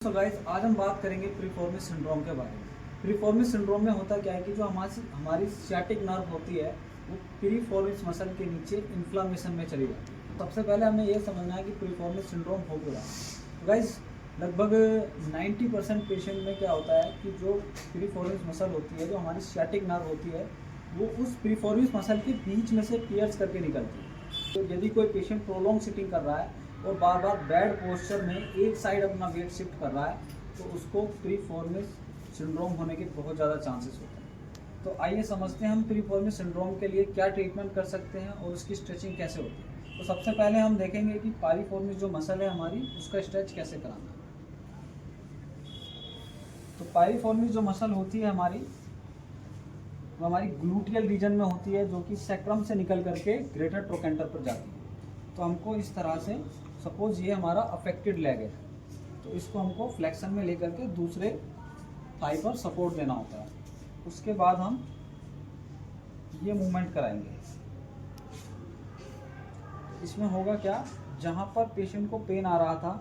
तो गाइस आज हम बात करेंगे प्रीफॉर्मिस सिंड्रोम के बारे में। प्रीफॉर्मिस सिंड्रोम में होता क्या है कि जो हमारी सियाटिक नर्व होती है वो प्रीफॉर्मिस मसल के नीचे इन्फ्लामेशन में चली जाती है। सबसे पहले हमें ये समझना है कि प्रीफॉर्मिस सिंड्रोम हो क्यों रहा है। तो गाइस लगभग 90% पेशेंट में क्या होता है कि जो प्रीफॉर्मिस मसल होती है, जो हमारी सियाटिक नर्व होती है, वो उस प्रीफॉर्मिस मसल के बीच में से पियर्स करके निकलती है। तो यदि कोई पेशेंट प्रोलॉन्ग सिटिंग कर रहा है और बार बार बैड पोस्चर में एक साइड अपना वेट शिफ्ट कर रहा है तो उसको प्रीफॉर्मिस सिंड्रोम होने के बहुत ज़्यादा चांसेस होते हैं। तो आइए समझते हैं हम प्रीफॉर्मिस सिंड्रोम के लिए क्या ट्रीटमेंट कर सकते हैं और उसकी स्ट्रेचिंग कैसे होती है। तो सबसे पहले हम देखेंगे कि पाइरीफॉर्मिस जो मसल है हमारी, उसका स्ट्रेच कैसे कराना है। तो पाइरीफॉर्मिस जो मसल होती है हमारी, वो हमारी ग्लूटियल रीजन में होती है, जो कि सैक्रम से निकल करके ग्रेटर ट्रोकेंटर पर जाती है। तो हमको इस तरह से, सपोज ये हमारा अफेक्टेड लेग है, तो इसको हमको फ्लेक्शन में लेकर के दूसरे थाई पर सपोर्ट देना होता है। उसके बाद हम ये मूवमेंट कराएंगे। इसमें होगा क्या, जहाँ पर पेशेंट को पेन आ रहा था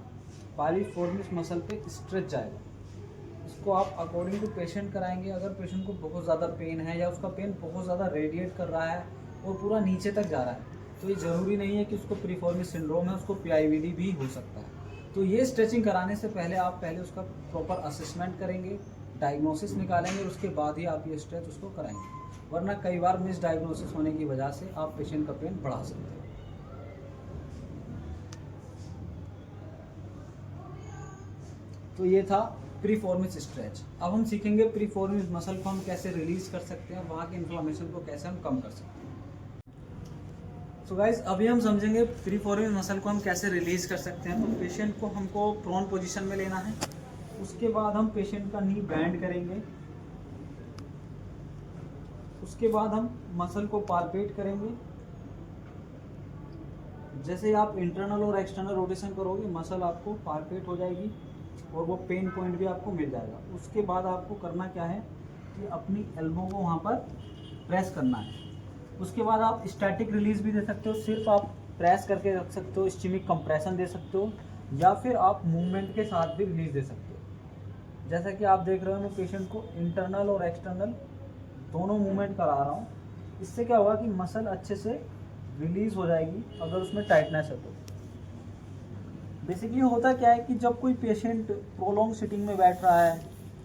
पाइरीफॉर्मिस मसल पे स्ट्रेच जाएगा। इसको आप अकॉर्डिंग टू पेशेंट कराएंगे। अगर पेशेंट को बहुत ज़्यादा पेन है या उसका पेन बहुत ज़्यादा रेडिएट कर रहा है और पूरा नीचे तक जा रहा है, तो ये ज़रूरी नहीं है कि उसको प्रीफॉर्मिस सिंड्रोम है, उसको पीआईवीडी भी हो सकता है। तो ये स्ट्रेचिंग कराने से पहले आप पहले उसका प्रॉपर असेसमेंट करेंगे, डायग्नोसिस निकालेंगे, उसके बाद ही आप ये स्ट्रेच उसको कराएंगे। वरना कई बार मिस डायग्नोसिस होने की वजह से आप पेशेंट का पेन बढ़ा सकते हैं। तो ये था प्रीफॉर्मिस स्ट्रेच। अब हम सीखेंगे प्रीफॉर्मिस मसल को हम कैसे रिलीज कर सकते हैं, वहाँ के इन्फ्लामेशन को कैसे हम कम कर सकते हैं। तो गाइज अभी हम समझेंगे प्रीफॉर्मिस मसल को हम कैसे रिलीज कर सकते हैं। तो पेशेंट को हमको प्रोन पोजीशन में लेना है। उसके बाद हम पेशेंट का नी बैंड करेंगे। उसके बाद हम मसल को पालपेट करेंगे। जैसे ही आप इंटरनल और एक्सटर्नल रोटेशन करोगे, मसल आपको पालपेट हो जाएगी और वो पेन पॉइंट भी आपको मिल जाएगा। उसके बाद आपको करना क्या है कि अपनी एल्बो को वहाँ पर प्रेस करना है। उसके बाद आप स्टैटिक रिलीज भी दे सकते हो, सिर्फ आप प्रेस करके रख सकते हो, स्टीमिक कंप्रेशन दे सकते हो, या फिर आप मूवमेंट के साथ भी रिलीज दे सकते हो। जैसा कि आप देख रहे हो, मैं पेशेंट को इंटरनल और एक्सटर्नल दोनों मूवमेंट करा रहा हूँ। इससे क्या होगा कि मसल अच्छे से रिलीज हो जाएगी अगर उसमें टाइटनेस है तो। बेसिकली होता क्या है कि जब कोई पेशेंट प्रोलॉन्ग सिटिंग में बैठ रहा है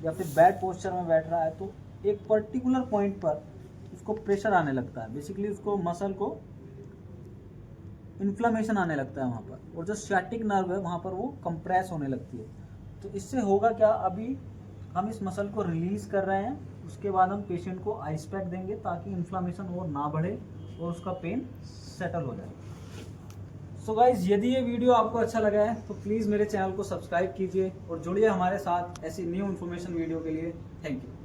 या फिर बैड पोस्चर में बैठ रहा है, तो एक पर्टिकुलर पॉइंट पर उसको प्रेशर आने लगता है। बेसिकली उसको मसल को इन्फ्लामेशन आने लगता है वहाँ पर, और जो सियाटिक नर्व है वहाँ पर वो कंप्रेस होने लगती है। तो इससे होगा क्या, अभी हम इस मसल को रिलीज कर रहे हैं, उसके बाद हम पेशेंट को आइस पैक देंगे ताकि इन्फ्लामेशन और ना बढ़े और उसका पेन सेटल हो जाए। सो गाइज यदि ये वीडियो आपको अच्छा लगा है तो प्लीज़ मेरे चैनल को सब्सक्राइब कीजिए और जुड़िए हमारे साथ ऐसी न्यू इन्फॉर्मेशन वीडियो के लिए। Thank you.